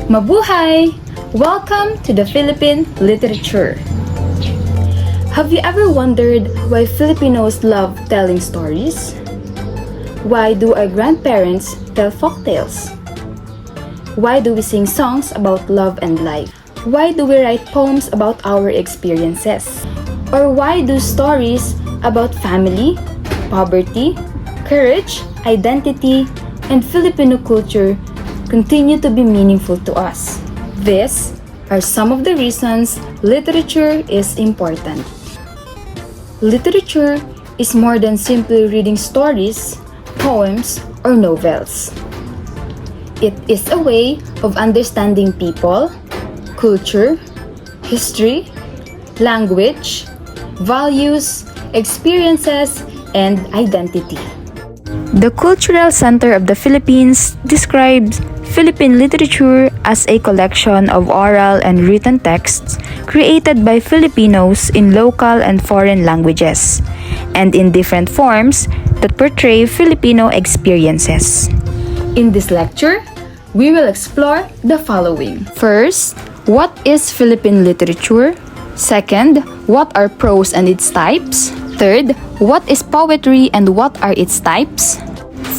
Mabuhay! Welcome to the Philippine literature. Have you ever wondered why Filipinos love telling stories? Why do our grandparents tell folktales? Why do we sing songs about love and life? Why do we write poems about our experiences? Or why do stories about family, poverty, courage, identity, and Filipino culture continue to be meaningful to us? These are some of the reasons literature is important. Literature is more than simply reading stories, poems, or novels. It is a way of understanding people, culture, history, language, values, experiences, and identity. The cultural center of the Philippines describes Philippine literature as a collection of oral and written texts created by Filipinos in local and foreign languages, and in different forms that portray Filipino experiences. In this lecture, we will explore the following. First, what is Philippine literature? Second, what are prose and its types? Third, what is poetry and what are its types?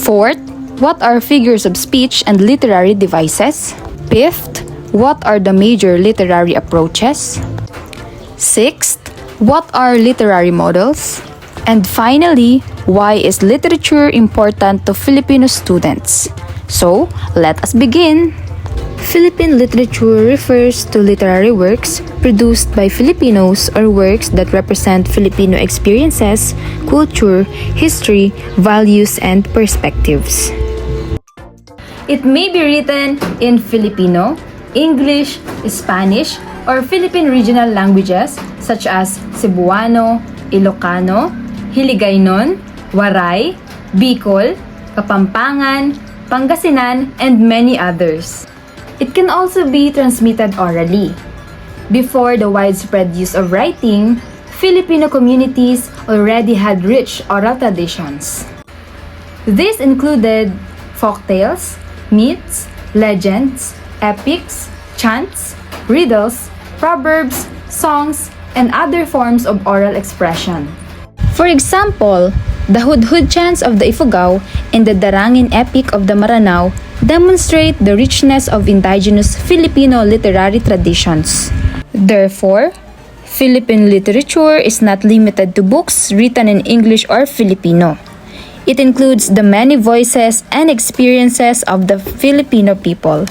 Fourth, what are figures of speech and literary devices? Fifth, what are the major literary approaches? Sixth, what are literary models? And finally, why is literature important to Filipino students? So, let us begin! Philippine literature refers to literary works produced by Filipinos or works that represent Filipino experiences, culture, history, values, and perspectives. It may be written in Filipino, English, Spanish, or Philippine regional languages such as Cebuano, Ilocano, Hiligaynon, Waray, Bicol, Kapampangan, Pangasinan, and many others. It can also be transmitted orally. Before the widespread use of writing, Filipino communities already had rich oral traditions. These included folktales, myths, legends, epics, chants, riddles, proverbs, songs, and other forms of oral expression. For example, the Hudhud chants of the Ifugao and the Darangin epic of the Maranao demonstrate the richness of indigenous Filipino literary traditions. Therefore, Philippine literature is not limited to books written in English or Filipino. It includes the many voices and experiences of the Filipino people.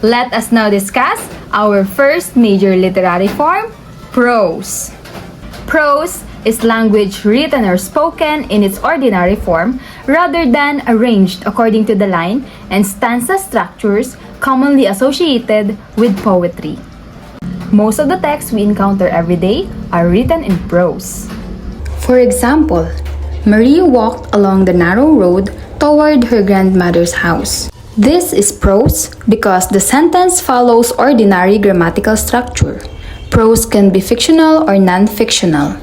Let us now discuss our first major literary form, prose. Prose is language written or spoken in its ordinary form rather than arranged according to the line and stanza structures commonly associated with poetry. Most of the texts we encounter every day are written in prose. For example, Maria walked along the narrow road toward her grandmother's house. This is prose because the sentence follows ordinary grammatical structure. Prose can be fictional or non-fictional.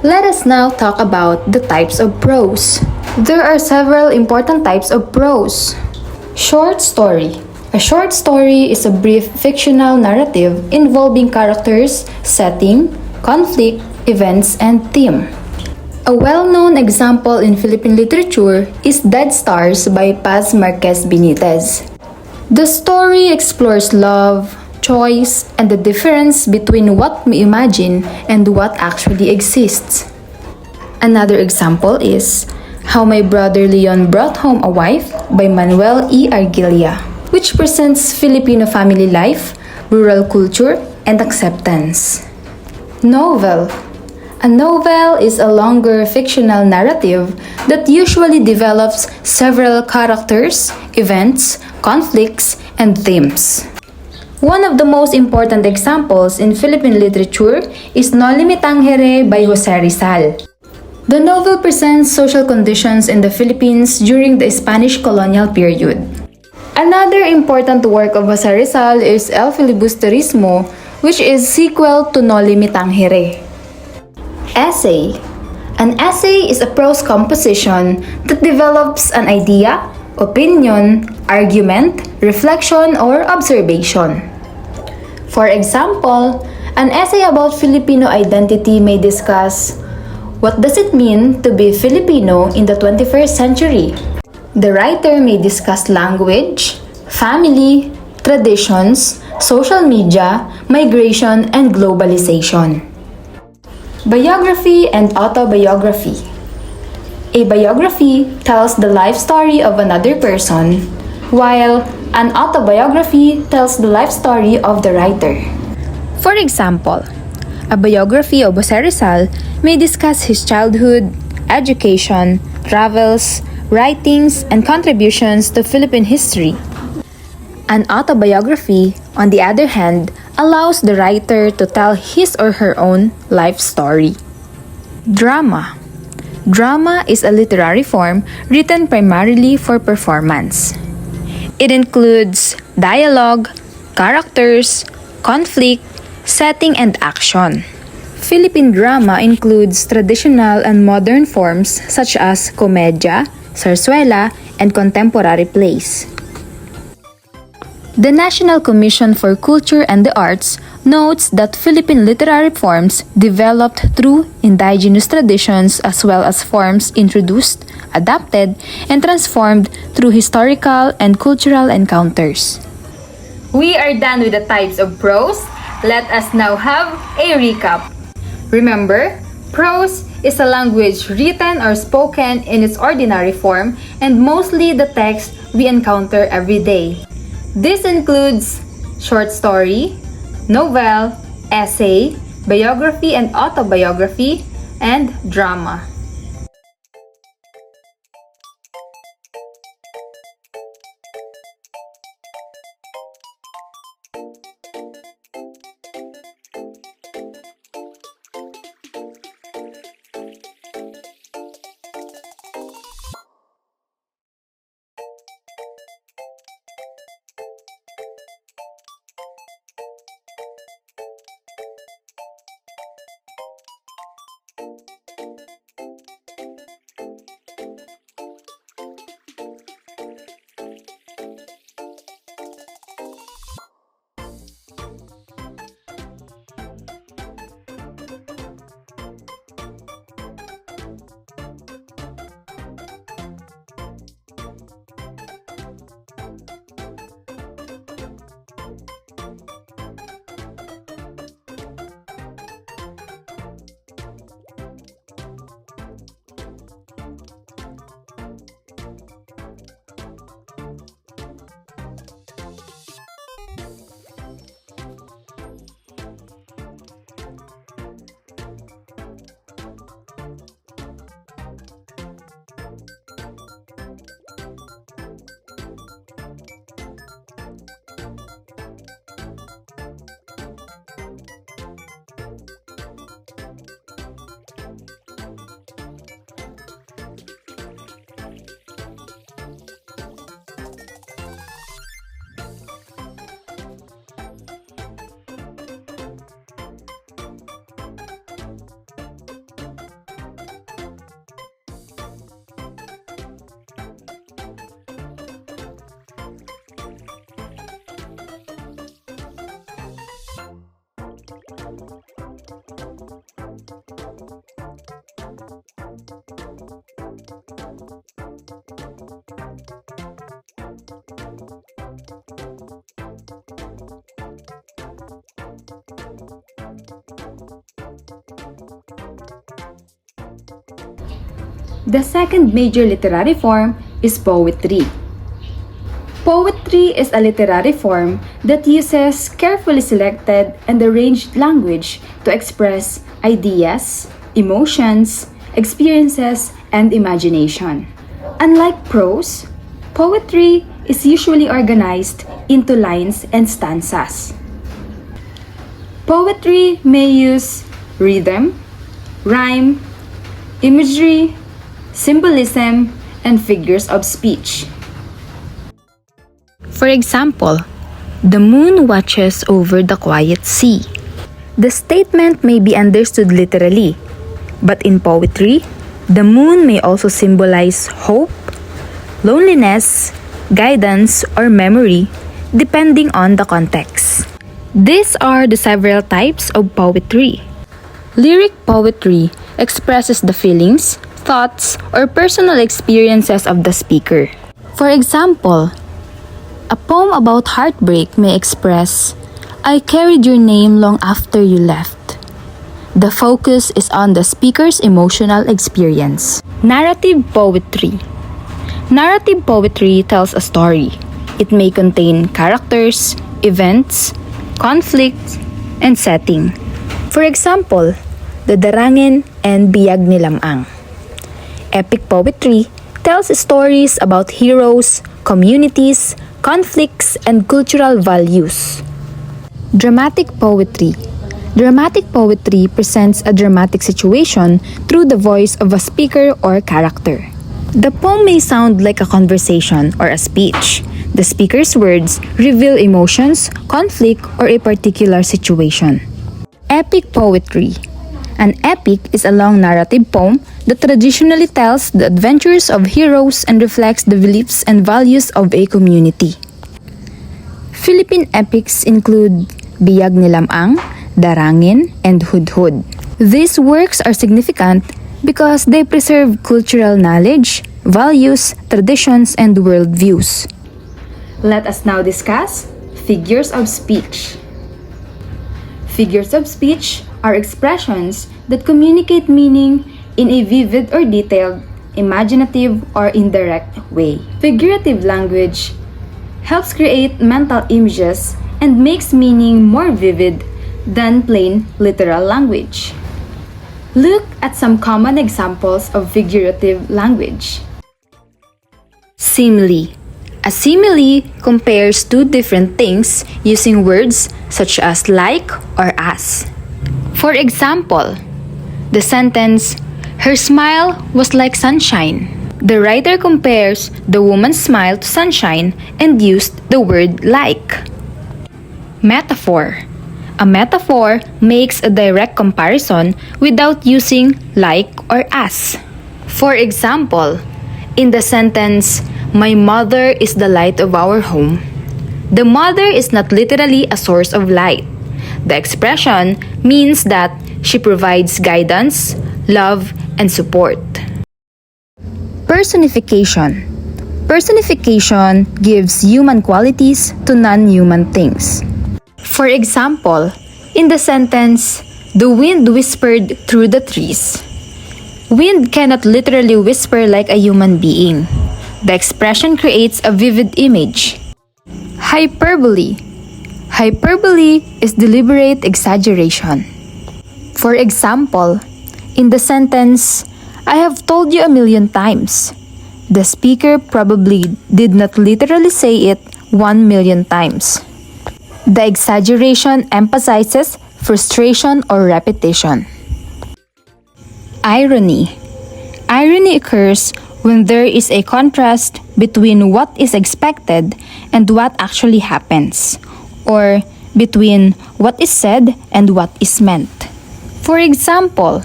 Let us now talk about the types of prose. There are several important types of prose. Short story. A short story is a brief fictional narrative involving characters, setting, conflict, events, and theme. A well-known example in Philippine literature is Dead Stars by Paz Marquez Benitez. The story explores love, choice, and the difference between what we imagine and what actually exists. Another example is How My Brother Leon Brought Home a Wife by Manuel E. Argilia, which presents Filipino family life, rural culture, and acceptance. Novel. A novel is a longer fictional narrative that usually develops several characters, events, conflicts, and themes. One of the most important examples in Philippine literature is Noli Me Tangere by Jose Rizal. The novel presents social conditions in the Philippines during the Spanish colonial period. Another important work of Jose Rizal is El Filibusterismo, which is sequel to Noli Me Tangere. Essay. An essay is a prose composition that develops an idea, opinion, argument, reflection, or observation. For example, an essay about Filipino identity may discuss what does it mean to be Filipino in the 21st century. The writer may discuss language, family, traditions, social media, migration, and globalization. Biography and autobiography. A biography tells the life story of another person, while an autobiography tells the life story of the writer. For example, a biography of Jose Rizal may discuss his childhood, education, travels, writings, and contributions to Philippine history. An autobiography, on the other hand, allows the writer to tell his or her own life story. Drama. Drama is a literary form written primarily for performance. It includes dialogue, characters, conflict, setting, and action. Philippine drama includes traditional and modern forms such as komedya, zarzuela, and contemporary plays. The National Commission for Culture and the Arts notes that Philippine literary forms developed through indigenous traditions as well as forms introduced, adapted, and transformed through historical and cultural encounters. We are done with the types of prose. Let us now have a recap. Remember, prose is a language written or spoken in its ordinary form and mostly the text we encounter every day. This includes short story, novel, essay, biography and autobiography, and drama. The second major literary form is poetry. Poetry is a literary form that uses carefully selected and arranged language to express ideas, emotions, experiences, and imagination. Unlike prose, poetry is usually organized into lines and stanzas. Poetry may use rhythm, rhyme, imagery, symbolism, and figures of speech. For example, the moon watches over the quiet sea. The statement may be understood literally, but in poetry, the moon may also symbolize hope, loneliness, guidance, or memory, depending on the context. These are the several types of poetry. Lyric poetry expresses the feelings, thoughts, or personal experiences of the speaker. For example, a poem about heartbreak may express, "I carried your name long after you left." The focus is on the speaker's emotional experience. Narrative poetry. Narrative poetry tells a story. It may contain characters, events, conflicts, and setting. For example, the Darangin and Biyag ni Lamang. Epic poetry tells stories about heroes, communities, conflicts, and cultural values. Dramatic poetry. Dramatic poetry presents a dramatic situation through the voice of a speaker or character. The poem may sound like a conversation or a speech. The speaker's words reveal emotions, conflict, or a particular situation. Epic poetry. An epic is a long narrative poem that traditionally tells the adventures of heroes and reflects the beliefs and values of a community. Philippine epics include Biyag ni Lamang, Darangin, and Hudhud. These works are significant because they preserve cultural knowledge, values, traditions, and worldviews. Let us now discuss figures of speech. Figures of speech are expressions that communicate meaning in a vivid or detailed, imaginative, or indirect way. Figurative language helps create mental images and makes meaning more vivid than plain literal language. Look at some common examples of figurative language. Simile. A simile compares two different things using words such as like or as. For example, the sentence, "Her smile was like sunshine." The writer compares the woman's smile to sunshine and used the word like. Metaphor. A metaphor makes a direct comparison without using like or as. For example, in the sentence, "My mother is the light of our home," the mother is not literally a source of light. The expression means that she provides guidance, love, and support. Personification. Personification gives human qualities to non-human things. For example, in the sentence, "The wind whispered through the trees." Wind cannot literally whisper like a human being. The expression creates a vivid image. Hyperbole. Hyperbole is deliberate exaggeration. For example, in the sentence, "I have told you a million times," the speaker probably did not literally say it 1,000,000 times. The exaggeration emphasizes frustration or repetition. Irony. Irony occurs when there is a contrast between what is expected and what actually happens, or between what is said and what is meant. For example,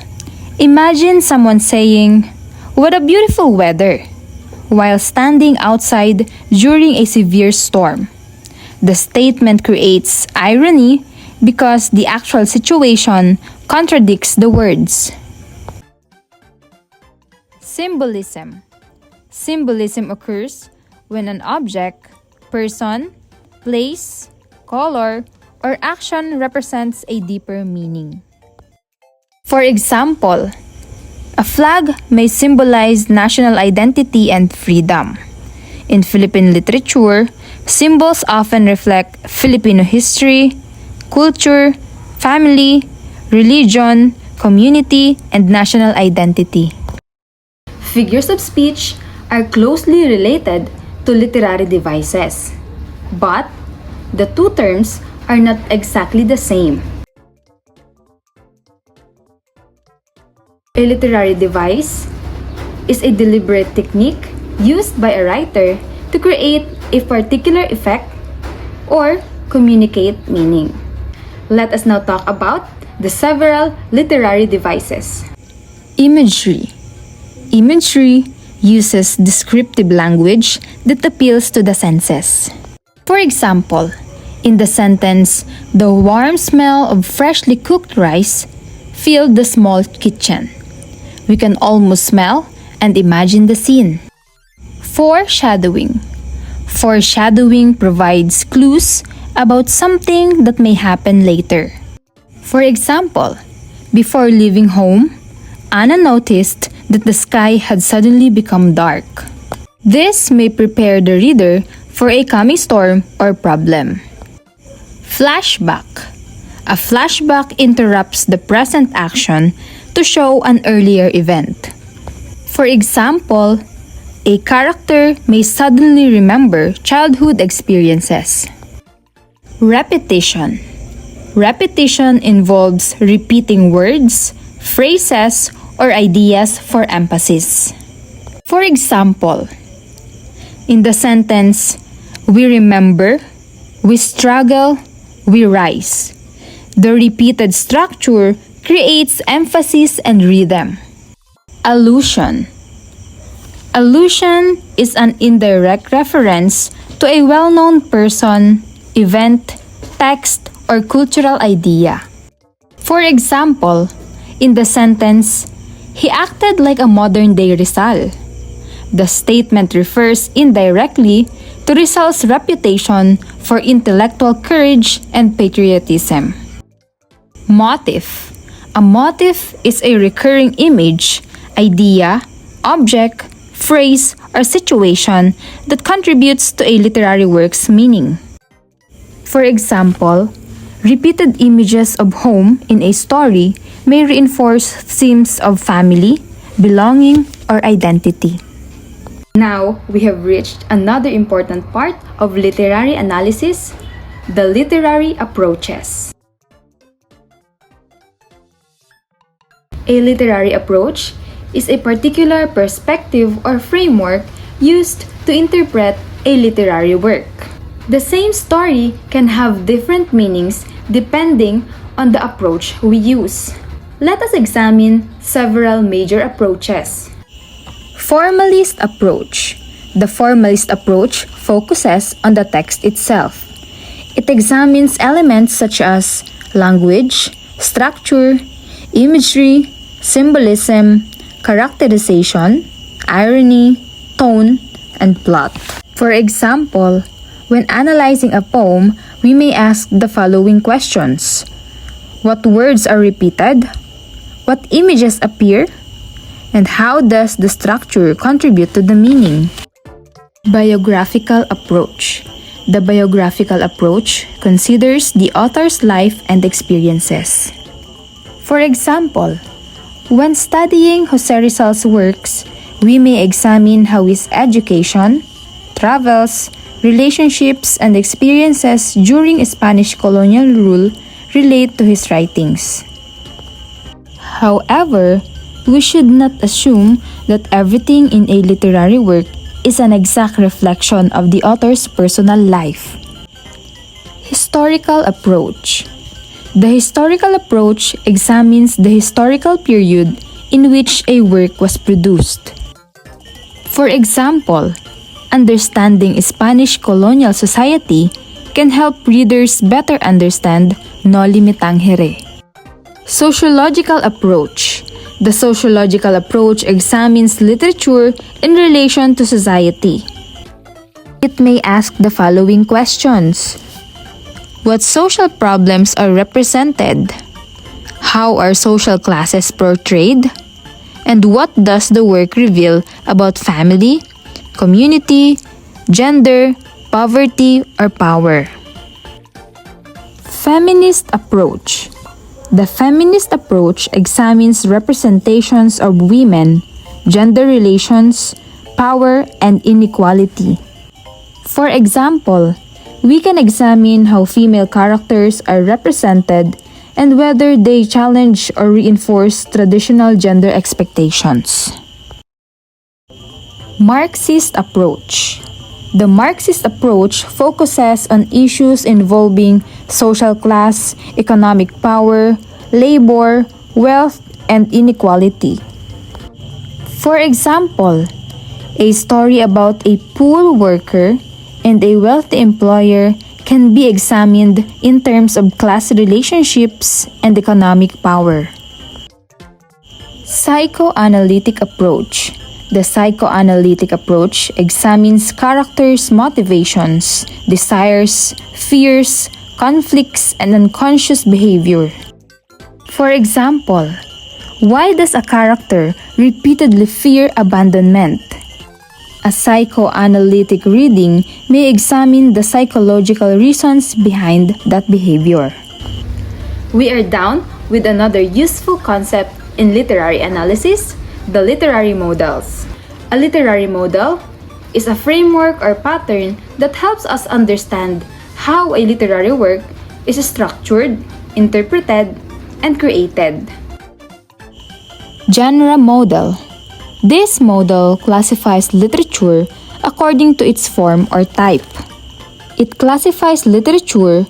imagine someone saying, "What a beautiful weather," while standing outside during a severe storm. The statement creates irony because the actual situation contradicts the words. Symbolism. Symbolism occurs when an object, person, place, color, or action represents a deeper meaning. For example, a flag may symbolize national identity and freedom. In Philippine literature, symbols often reflect Filipino history, culture, family, religion, community, and national identity. Figures of speech are closely related to literary devices, but the two terms are not exactly the same. A literary device is a deliberate technique used by a writer to create a particular effect or communicate meaning. Let us now talk about the several literary devices. Imagery. Imagery uses descriptive language that appeals to the senses. For example, in the sentence, "The warm smell of freshly cooked rice filled the small kitchen," we can almost smell and imagine the scene. Foreshadowing. Foreshadowing provides clues about something that may happen later. For example, before leaving home, Anna noticed that the sky had suddenly become dark. This may prepare the reader for a coming storm or problem. Flashback. A flashback interrupts the present action to show an earlier event. For example, a character may suddenly remember childhood experiences. Repetition. Repetition involves repeating words, phrases, or ideas for emphasis. For example, in the sentence, "We remember, we struggle, we rise," the repeated structure creates emphasis and rhythm. Allusion. Allusion is an indirect reference to a well-known person, event, text, or cultural idea. For example, in the sentence, "He acted like a modern-day Rizal," the statement refers indirectly to Rizal's reputation for intellectual courage and patriotism. Motif. A motif is a recurring image, idea, object, phrase, or situation that contributes to a literary work's meaning. For example, repeated images of home in a story may reinforce themes of family, belonging, or identity. Now, we have reached another important part of literary analysis, the literary approaches. A literary approach is a particular perspective or framework used to interpret a literary work. The same story can have different meanings depending on the approach we use. Let us examine several major approaches. Formalist approach. The formalist approach focuses on the text itself. It examines elements such as language, structure, imagery, symbolism, characterization, irony, tone, and plot. For example, when analyzing a poem, we may ask the following questions. What words are repeated? What images appear? And how does the structure contribute to the meaning? Biographical approach. The biographical approach considers the author's life and experiences. For example, when studying Jose Rizal's works, we may examine how his education, travels, relationships, and experiences during Spanish colonial rule relate to his writings. However, we should not assume that everything in a literary work is an exact reflection of the author's personal life. Historical approach. The historical approach examines the historical period in which a work was produced. For example, understanding Spanish colonial society can help readers better understand Noli Me Tangere. Sociological approach. The sociological approach examines literature in relation to society. It may ask the following questions. What social problems are represented? How are social classes portrayed? And what does the work reveal about family, community, gender, poverty, or power? Feminist approach. The feminist approach examines representations of women, gender relations, power, and inequality. For example, we can examine how female characters are represented and whether they challenge or reinforce traditional gender expectations. Marxist approach. The Marxist approach focuses on issues involving social class, economic power, labor, wealth, and inequality. For example, A story about a poor worker and a wealthy employer can be examined in terms of class relationships and economic power. Psychoanalytic approach. The psychoanalytic approach examines characters' motivations, desires, fears, conflicts, and unconscious behavior. For example, why does a character repeatedly fear abandonment? A psychoanalytic reading may examine the psychological reasons behind that behavior. We are down with another useful concept in literary analysis, the literary models. A literary model is a framework or pattern that helps us understand how a literary work is structured, interpreted, and created. Genre model. This model classifies literature according to its form or type. It classifies literature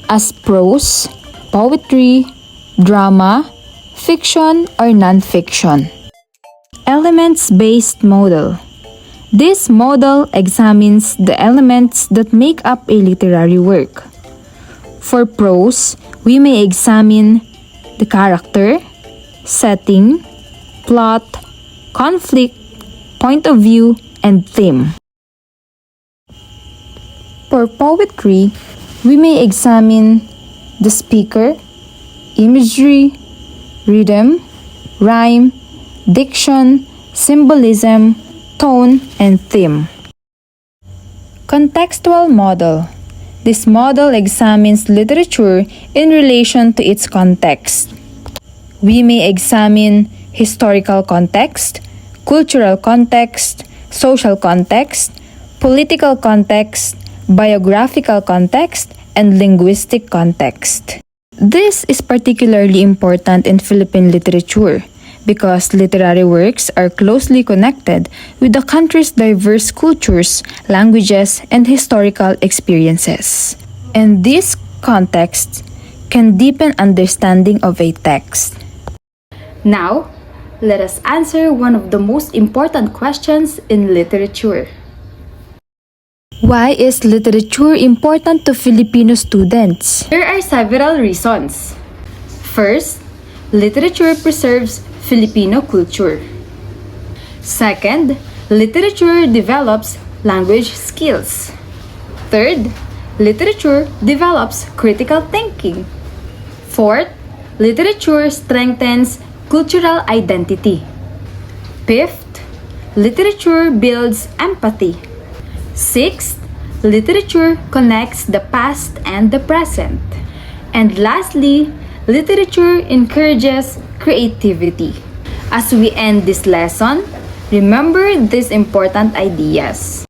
as prose, poetry, drama, fiction, or non-fiction. Elements-based model. This model examines the elements that make up a literary work. For prose, we may examine the character, setting, plot, conflict, point of view, and theme. For poetry, we may examine the speaker, imagery, rhythm, rhyme, diction, symbolism, tone, and theme. Contextual model. This model examines literature in relation to its context. We may examine historical context, cultural context, social context, political context, biographical context, and linguistic context. This is particularly important in Philippine literature because literary works are closely connected with the country's diverse cultures, languages, and historical experiences. And these contexts can deepen understanding of a text. Now, let us answer one of the most important questions in literature. Why is literature important to Filipino students? There are several reasons. First, literature preserves Filipino culture. Second, literature develops language skills. Third, literature develops critical thinking. Fourth, literature strengthens cultural identity. Fifth, literature builds empathy. Sixth, literature connects the past and the present. And lastly, literature encourages creativity. As we end this lesson, remember these important ideas.